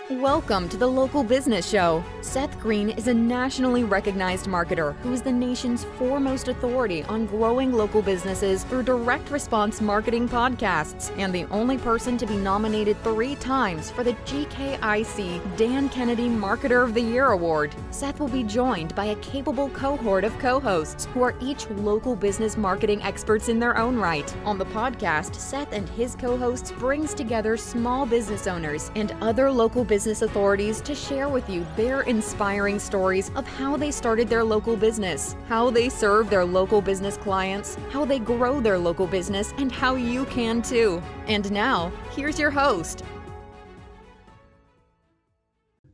Welcome to the Local Business Show. Seth Green is a nationally recognized marketer who is the nation's foremost authority on growing local businesses through direct response marketing podcasts and the only person to be nominated 3 times for the GKIC Dan Kennedy Marketer of the Year Award. Seth will be joined by a capable cohort of co-hosts who are each local business marketing experts in their own right. On the podcast, Seth and his co-hosts brings together small business owners and other local business authorities to share with you their inspiring stories of how they started their local business, how they serve their local business clients, how they grow their local business, and how you can too. And now, here's your host.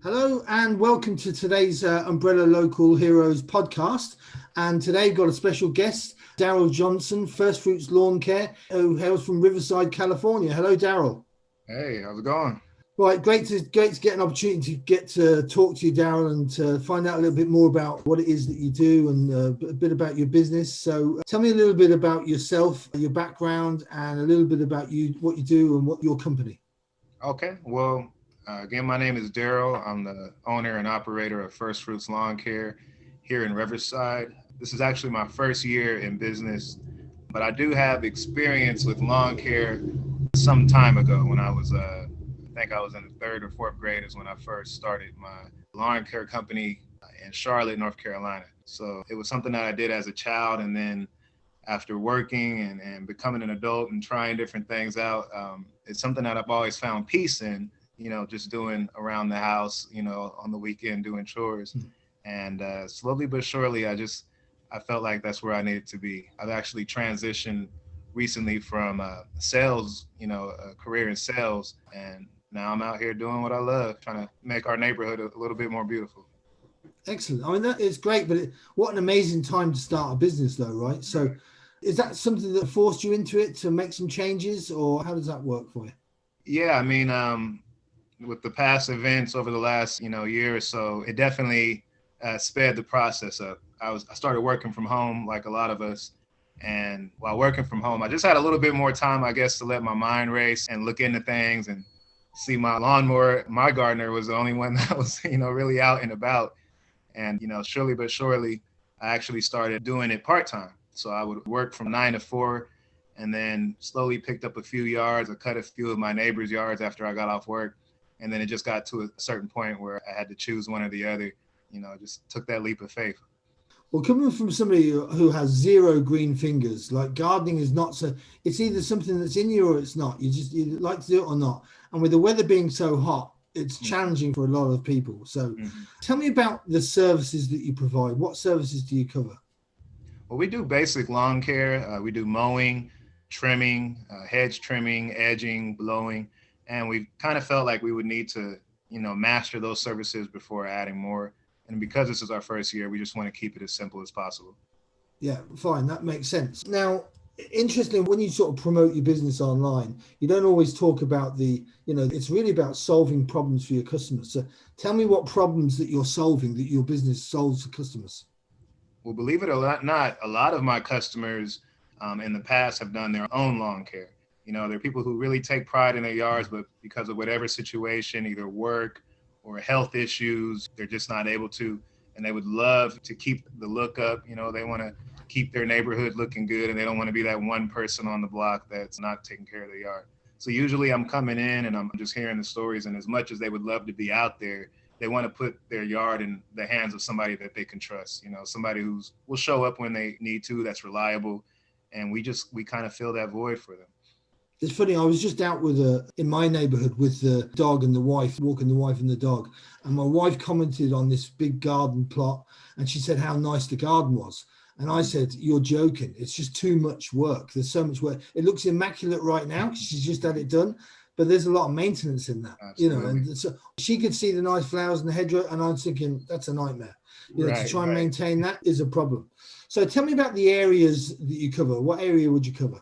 Hello and welcome to today's Umbrella Local Heroes podcast. And today we've got a special guest, Darryl Johnson, First Fruits Lawn Care, who hails from Riverside, California. Hello, Daryl. Hey, how's it going? Right, great to get an opportunity to get to talk to you, Daryl, and to find out a little bit more about what it is that you do and a bit about your business. So tell me a little bit about yourself, your background, and a little bit about you, what you do and what your company. Okay, well, again, my name is Daryl. I'm the owner and operator of First Fruits Lawn Care here in Riverside. This is actually my first year in business, but I do have experience with lawn care some time ago when I was I think I was in the 3rd or 4th grade is when I first started my lawn care company in Charlotte, North Carolina. So it was something that I did as a child. And then after working and becoming an adult and trying different things out, it's something that I've always found peace in, just doing around the house, on the weekend, doing chores. And slowly but surely, I felt like that's where I needed to be. I've actually transitioned recently from sales, a career in sales, and now I'm out here doing what I love, trying to make our neighborhood a little bit more beautiful. Excellent. I mean, that is great, but what an amazing time to start a business though, right? So is that something that forced you into it to make some changes, or how does that work for you? Yeah, I mean, with the past events over the last, year or so, it definitely sped the process up. I started working from home like a lot of us. And while working from home, I just had a little bit more time, I guess, to let my mind race and look into things and see my lawnmower. My gardener was the only one that was, really out and about. And, surely but surely, I actually started doing it part-time. So I would work from 9 to 4 and then slowly picked up a few yards. I cut a few of my neighbors' yards after I got off work. And then it just got to a certain point where I had to choose one or the other, just took that leap of faith. Well, coming from somebody who has 0 green fingers, like gardening is not so, it's either something that's in you or it's not. You like to do it or not. And with the weather being so hot, it's challenging for a lot of people. So tell me about the services that you provide. What services do you cover? Well, we do basic lawn care. We do mowing, trimming, hedge trimming, edging, blowing. And we kind of felt like we would need to, master those services before adding more. And because this is our first year, we just want to keep it as simple as possible. Yeah, fine. That makes sense. Now, interestingly, when you sort of promote your business online, you don't always talk about it's really about solving problems for your customers. So tell me what problems that you're solving, that your business solves for customers. Well, believe it or not, a lot of my customers in the past have done their own lawn care. They're people who really take pride in their yards, but because of whatever situation, either work or health issues, they're just not able to, and they would love to keep the look up. They want to keep their neighborhood looking good, and they don't want to be that one person on the block that's not taking care of their yard. So usually I'm coming in and I'm just hearing the stories, and as much as they would love to be out there, they want to put their yard in the hands of somebody that they can trust, somebody will show up when they need to, that's reliable, and we kind of fill that void for them. It's funny, I was just out in my neighborhood with the dog and the wife, walking the wife and the dog. And my wife commented on this big garden plot and she said how nice the garden was. And I said, you're joking. It's just too much work. There's so much work. It looks immaculate right now because she's just had it done. But there's a lot of maintenance in that, Absolutely. And so she could see the nice flowers in the hedgerow. And I'm thinking, that's a nightmare. To try and maintain that is a problem. So tell me about the areas that you cover. What area would you cover?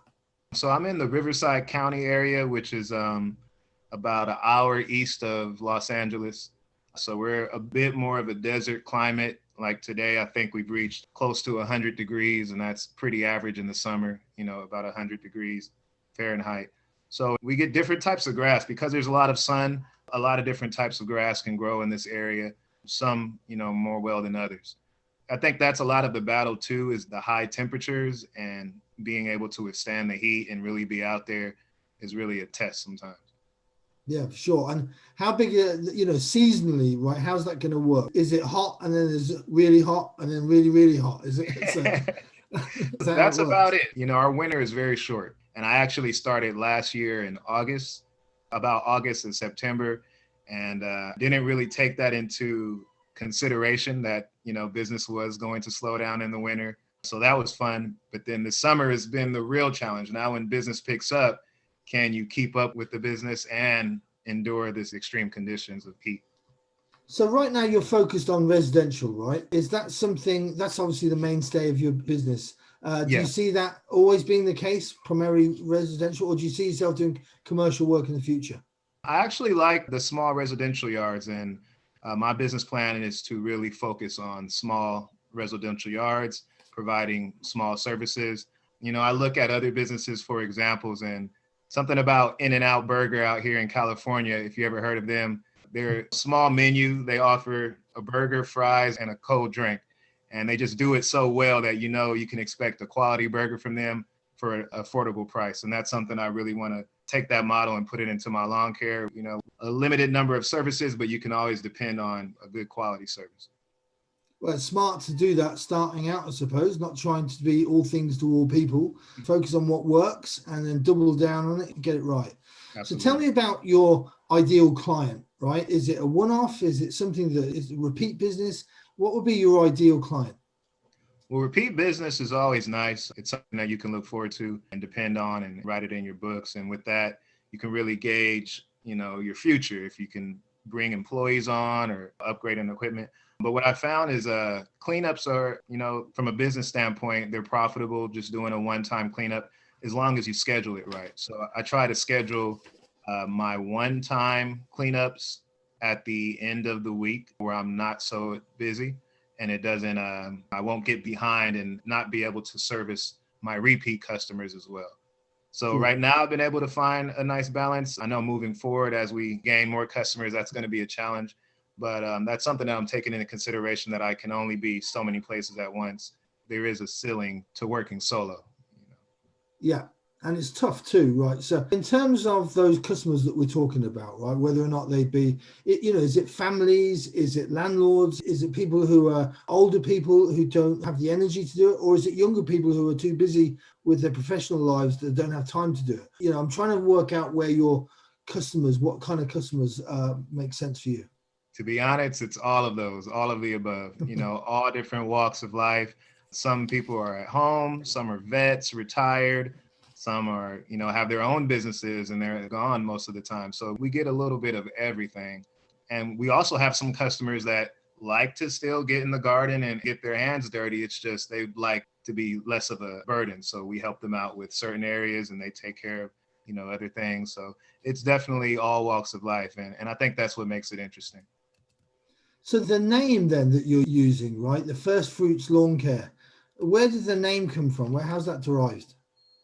So I'm in the Riverside County area, which is about an hour east of Los Angeles. So we're a bit more of a desert climate. Like today, I think we've reached close to 100 degrees, and that's pretty average in the summer, about 100 degrees Fahrenheit. So we get different types of grass because there's a lot of sun. A lot of different types of grass can grow in this area, some, more well than others. I think that's a lot of the battle too, is the high temperatures, and being able to withstand the heat and really be out there is really a test sometimes. Yeah, for sure. And how big, seasonally, right? How's that going to work? Is it hot and then is it really hot and then really, really hot? Is it? Is that That's about it. Our winter is very short. And I actually started last year in August, about August and September, and didn't really take that into consideration that, business was going to slow down in the winter. So that was fun. But then the summer has been the real challenge. Now when business picks up, can you keep up with the business and endure this extreme conditions of heat? So right now you're focused on residential, right? Is that something that's obviously the mainstay of your business? Do you see that always being the case, primarily residential, or do you see yourself doing commercial work in the future? I actually like the small residential yards, and my business plan is to really focus on small residential yards, providing small services. I look at other businesses for examples, and something about In-N-Out Burger out here in California, if you ever heard of them, they're a small menu. They offer a burger, fries, and a cold drink. And they just do it so well that you can expect a quality burger from them for an affordable price. And that's something I really want to take that model and put it into my lawn care. A limited number of services, but you can always depend on a good quality service. Well, it's smart to do that starting out, I suppose, not trying to be all things to all people. Focus on what works and then double down on it and get it right. Absolutely. So tell me about your ideal client, right? Is it a one-off? Is it something that is repeat business? What would be your ideal client? Well, repeat business is always nice. It's something that you can look forward to and depend on and write it in your books. And with that, you can really gauge, your future, if you can bring employees on or upgrading equipment. But what I found is cleanups are, from a business standpoint, they're profitable just doing a one-time cleanup as long as you schedule it right. So I try to schedule my one-time cleanups at the end of the week where I'm not so busy, and it doesn't, I won't get behind and not be able to service my repeat customers as well. So right now I've been able to find a nice balance. I know moving forward, as we gain more customers, that's going to be a challenge. But that's something that I'm taking into consideration, that I can only be so many places at once. There is a ceiling to working solo. Yeah, and it's tough too, right? So in terms of those customers that we're talking about, right, whether or not they be, is it families? Is it landlords? Is it people who are older people who don't have the energy to do it? Or is it younger people who are too busy with their professional lives that don't have time to do it? I'm trying to work out where your customers, what kind of customers make sense for you. To be honest, it's all of those, all of the above, all different walks of life. Some people are at home, some are vets, retired, some are, have their own businesses and they're gone most of the time. So we get a little bit of everything. And we also have some customers that like to still get in the garden and get their hands dirty. It's just they like to be less of a burden. So we help them out with certain areas and they take care of, other things. So it's definitely all walks of life. And I think that's what makes it interesting. So the name then that you're using, right? The First Fruits Lawn Care. Where did the name come from? How's that derived?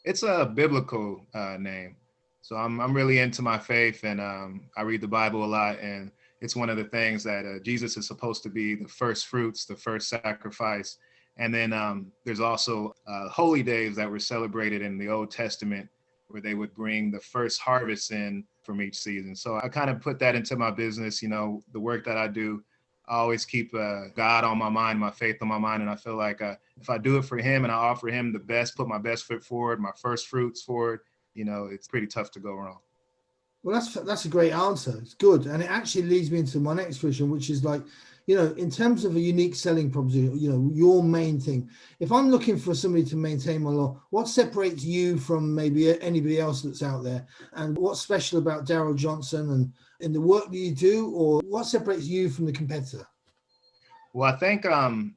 It's a biblical name. So I'm really into my faith, and I read the Bible a lot. And it's one of the things that Jesus is supposed to be the first fruits, the first sacrifice. And then there's also holy days that were celebrated in the Old Testament where they would bring the first harvest in from each season. So I kind of put that into my business, the work that I do. I always keep God on my mind, my faith on my mind. And I feel like if I do it for him and I offer him the best, put my best foot forward, my first fruits forward, it's pretty tough to go wrong. Well, that's a great answer. It's good. And it actually leads me into my next question, which is like, in terms of a unique selling proposition, your main thing. If I'm looking for somebody to maintain my lawn, what separates you from maybe anybody else that's out there? And what's special about Darryl Johnson and in the work that you do, or what separates you from the competitor? Well, I think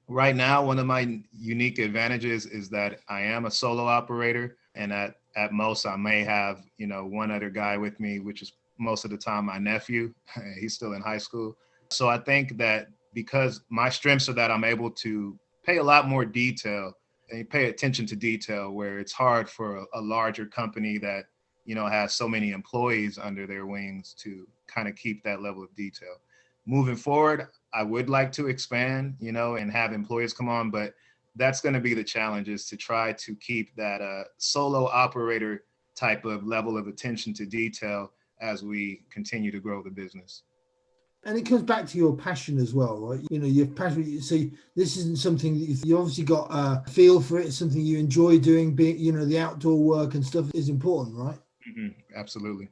right now, one of my unique advantages is that I am a solo operator, and at most I may have, one other guy with me, which is most of the time my nephew. He's still in high school. So I think that because my strengths are that I'm able to pay a lot more detail and pay attention to detail, where it's hard for a larger company that, has so many employees under their wings to kind of keep that level of detail. Moving forward, I would like to expand, and have employees come on, but that's going to be the challenge, is to try to keep that solo operator type of level of attention to detail as we continue to grow the business. And it comes back to your passion as well, right? You're passionate. So this isn't something that you obviously got a feel for it. It's something you enjoy doing. Being, the outdoor work and stuff is important, right? Absolutely.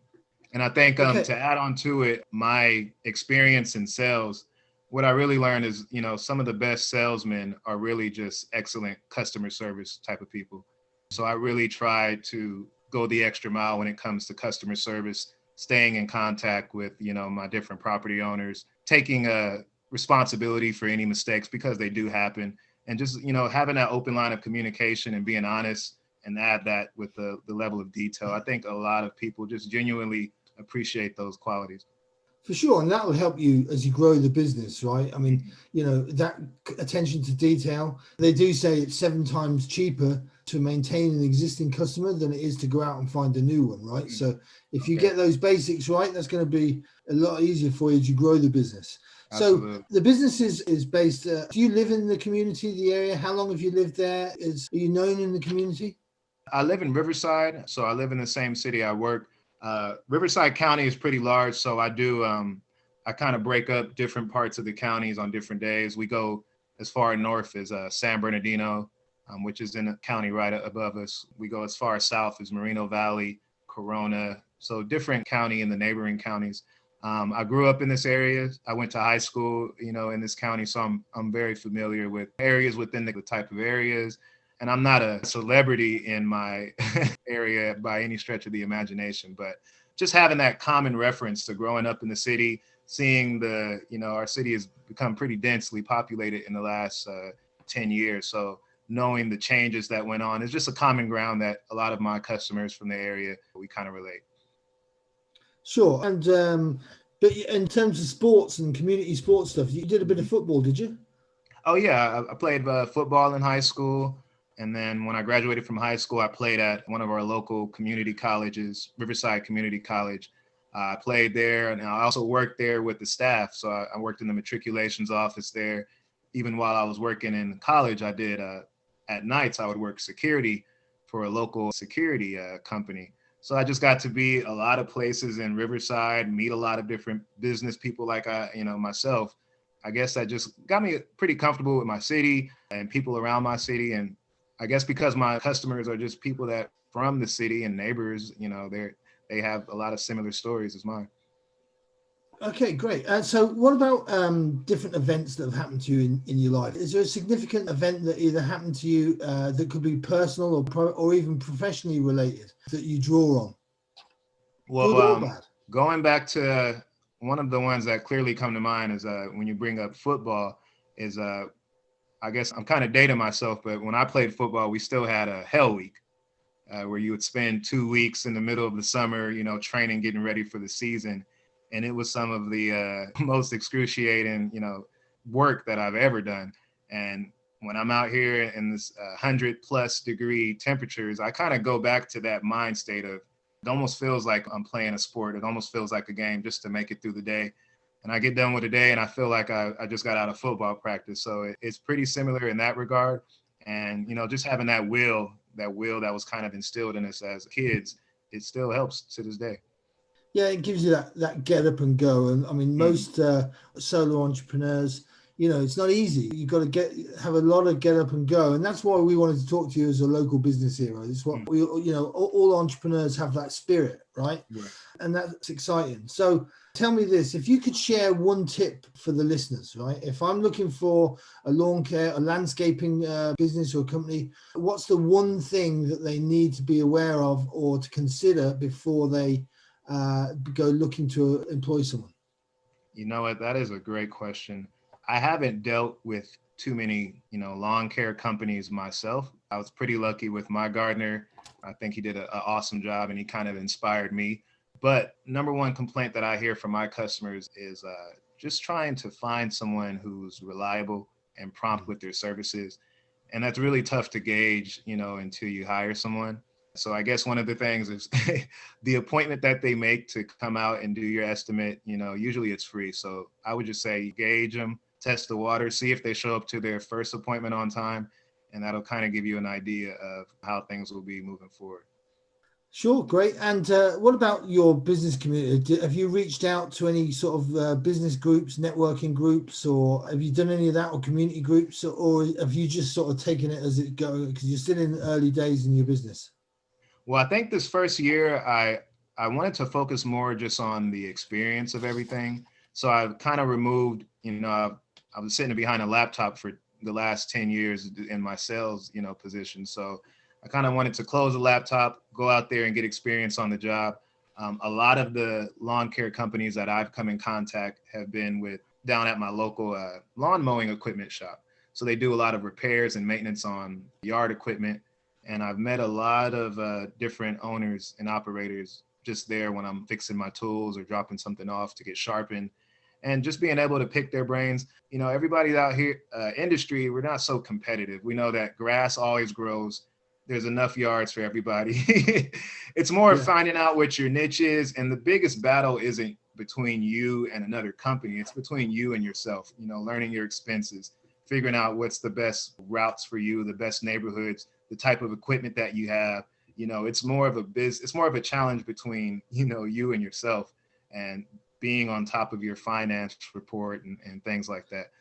And I think Okay. to add on to it, my experience in sales, what I really learned is, some of the best salesmen are really just excellent customer service type of people. So I really try to go the extra mile when it comes to customer service, staying in contact with, my different property owners, taking a responsibility for any mistakes because they do happen, and just, having that open line of communication and being honest, and add that with the level of detail. I think a lot of people just genuinely appreciate those qualities. For sure. And that will help you as you grow the business, right? I mean, that attention to detail, they do say it's 7 times cheaper to maintain an existing customer than it is to go out and find a new one, right? So if you get those basics right, that's going to be a lot easier for you as you grow the business. Absolutely. So the business is based, do you live in the community, the area? How long have you lived there? Are you known in the community? I live in Riverside, so I live in the same city I work. Riverside County is pretty large, so I do, I kind of break up different parts of the counties on different days. We go as far north as San Bernardino, which is in a county right above us. We go as far south as Moreno Valley, Corona, so different county in the neighboring counties. I grew up in this area. I went to high school, in this county, so I'm very familiar with areas within the type of areas. And I'm not a celebrity in my area by any stretch of the imagination, but just having that common reference to growing up in the city, seeing our city has become pretty densely populated in the last 10 years. So knowing the changes that went on is just a common ground that a lot of my customers from the area, we kind of relate. Sure. And but in terms of sports and community sports stuff, you did a bit of football, did you? Oh, yeah. I played football in high school. And then when I graduated from high school, I played at one of our local community colleges, Riverside Community College. I played there, and I also worked there with the staff. So I worked in the matriculations office there. Even while I was working in college, I did at nights, I would work security for a local security company. So I just got to be a lot of places in Riverside, meet a lot of different business people like myself. I guess that just got me pretty comfortable with my city and people around my city. And I guess because my customers are just people that from the city and neighbors, they have a lot of similar stories as mine. Okay, great. So what about different events that have happened to you in your life? Is there a significant event that either happened to you that could be personal or even professionally related that you draw on? Well, good or bad? Going back to one of the ones that clearly come to mind is when you bring up football is I guess I'm kind of dating myself, but when I played football, we still had a hell week where you would spend 2 weeks in the middle of the summer, training, getting ready for the season. And it was some of the most excruciating, work that I've ever done. And when I'm out here in this 100+ degree temperatures, I kind of go back to that mind state of, it almost feels like I'm playing a sport. It almost feels like a game just to make it through the day. And I get done with a day and I feel like I just got out of football practice. So it's pretty similar in that regard. And, just having that will that was kind of instilled in us as kids, it still helps to this day. Yeah, it gives you that get up and go. And I mean, most solo entrepreneurs, it's not easy. You've got to have a lot of get up and go. And that's why we wanted to talk to you as a local business hero. It's what we, all entrepreneurs have that spirit, right? And that's exciting. So tell me this, if you could share one tip for the listeners, right? If I'm looking for a lawn care, a landscaping business or company, what's the one thing that they need to be aware of or to consider before they go looking to employ someone? You know what? That is a great question. I haven't dealt with too many, lawn care companies myself. I was pretty lucky with my gardener. I think he did an awesome job and he kind of inspired me. But number one complaint that I hear from my customers is just trying to find someone who's reliable and prompt with their services. And that's really tough to gauge, until you hire someone. So I guess one of the things is the appointment that they make to come out and do your estimate, usually it's free. So I would just say gauge them, test the water, see if they show up to their first appointment on time. And that'll kind of give you an idea of how things will be moving forward. Sure, great. And what about your business community? Have you reached out to any sort of business groups, networking groups, or have you done any of that, or community groups, or have you just sort of taken it as it goes because you're still in the early days in your business? Well, I think this first year I wanted to focus more just on the experience of everything. So I've kind of removed, I was sitting behind a laptop for the last 10 years in my sales, position. So I kind of wanted to close the laptop, go out there and get experience on the job. A lot of the lawn care companies that I've come in contact have been with down at my local lawn mowing equipment shop. So they do a lot of repairs and maintenance on yard equipment. And I've met a lot of different owners and operators just there when I'm fixing my tools or dropping something off to get sharpened. And just being able to pick their brains. Everybody out here, industry, we're not so competitive. We know that grass always grows. There's enough yards for everybody. It's more of finding out what your niche is. And the biggest battle isn't between you and another company. It's between you and yourself, learning your expenses, figuring out what's the best routes for you, the best neighborhoods, the type of equipment that you have. It's more of a challenge between, you and yourself, and being on top of your finance report and things like that.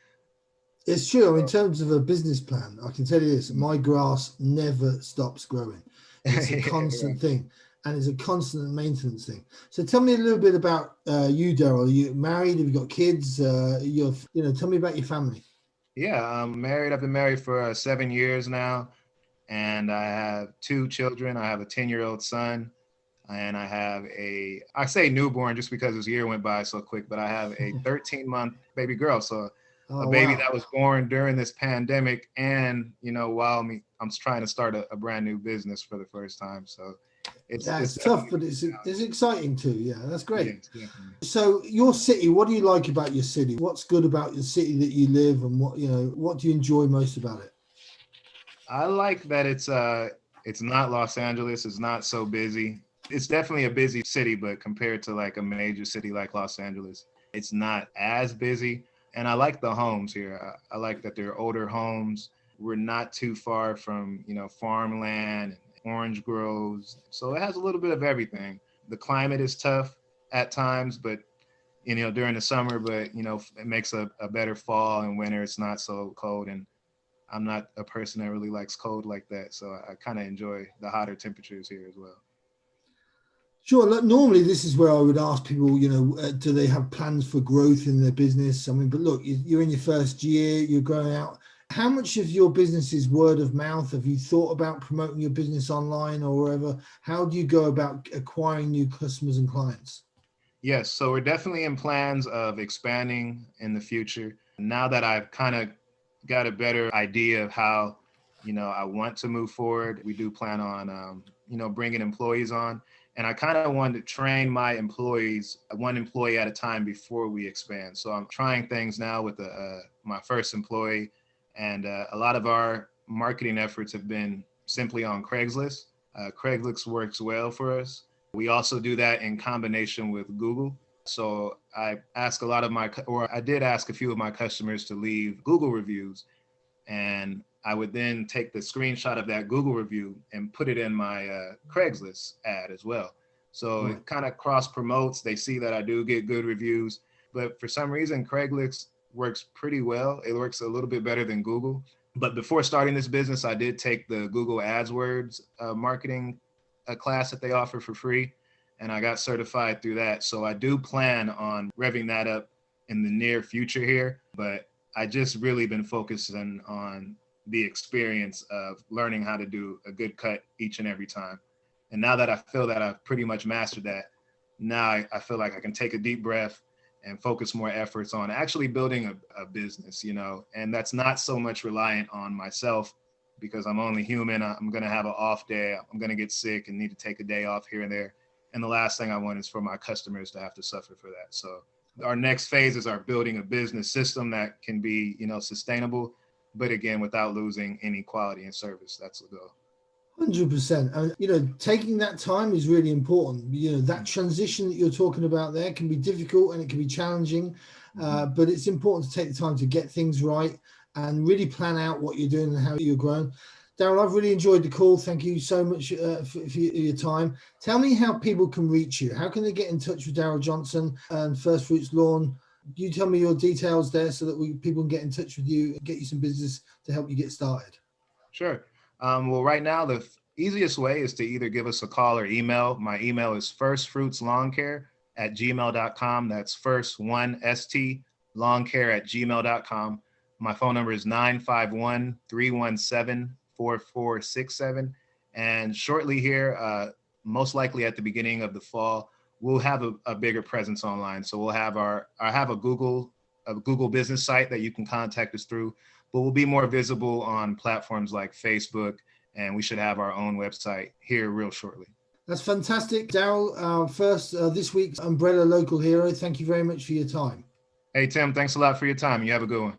It's true. In terms of a business plan, I can tell you this, my grass never stops growing. It's a constant thing, and it's a constant maintenance thing. So tell me a little bit about you, Daryl. Are you married? Have you got kids? Tell me about your family. Yeah, I'm married. I've been married for 7 years now, and I have 2 children. I have a 10-year-old son, and I have I say newborn just because this year went by so quick, but I have a 13-month baby girl. So a baby that was born during this pandemic, and while I'm trying to start a brand new business for the first time. So it's tough, but it's exciting too. Yeah, that's great. Yes, so your city, what do you like about your city? What's good about the city that you live, and what do you enjoy most about it? I like that it's not Los Angeles. It's not so busy. It's definitely a busy city, but compared to like a major city like Los Angeles, it's not as busy. And I like the homes here. I like that they're older homes. We're not too far from, farmland, orange groves. So it has a little bit of everything. The climate is tough at times, but, during the summer, but, it makes a better fall and winter. It's not so cold. And I'm not a person that really likes cold like that. So I kind of enjoy the hotter temperatures here as well. Sure. Look, normally, this is where I would ask people, do they have plans for growth in their business? I mean, but look, you're in your first year, you're growing out. How much of your business is word of mouth? Have you thought about promoting your business online or wherever? How do you go about acquiring new customers and clients? Yes. So we're definitely in plans of expanding in the future. Now that I've kind of got a better idea of how, I want to move forward, we do plan on, bringing employees on. And I kind of wanted to train my employees, one employee at a time before we expand. So I'm trying things now with my first employee. And a lot of our marketing efforts have been simply on Craigslist. Craigslist works well for us. We also do that in combination with Google. So I did ask a few of my customers to leave Google reviews. And I would then take the screenshot of that Google review and put it in my Craigslist ad as well. So It kind of cross promotes. They see that I do get good reviews, but for some reason, Craigslist works pretty well. It works a little bit better than Google. But before starting this business, I did take the Google AdWords marketing class that they offer for free, and I got certified through that. So I do plan on revving that up in the near future here, but I just really been focusing on the experience of learning how to do a good cut each and every time. And now that I feel that I've pretty much mastered that, now I feel like I can take a deep breath and focus more efforts on actually building a business, and that's not so much reliant on myself because I'm only human. I'm going to have an off day. I'm going to get sick and need to take a day off here and there. And the last thing I want is for my customers to have to suffer for that. So our next phases are building a business system that can be, sustainable, but again, without losing any quality and service. That's the goal. 100%. And, taking that time is really important. That transition that you're talking about there can be difficult and it can be challenging, but it's important to take the time to get things right and really plan out what you're doing and how you're growing. Daryl, I've really enjoyed the call. Thank you so much for your time. Tell me how people can reach you. How can they get in touch with Darryl Johnson and First Fruits Lawn? You tell me your details there so that people can get in touch with you and get you some business to help you get started. Sure. Well, right now, the easiest way is to either give us a call or email. My email is firstfruitslawncare@gmail.com. That's first one ST lawncare@gmail.com. My phone number is 951-317-4467. And shortly here, most likely at the beginning of the fall, we'll have a bigger presence online. So we'll have I have a Google business site that you can contact us through, but we'll be more visible on platforms like Facebook, and we should have our own website here real shortly. That's fantastic. Daryl, first this week's Umbrella Local Hero. Thank you very much for your time. Hey, Tim, thanks a lot for your time. You have a good one.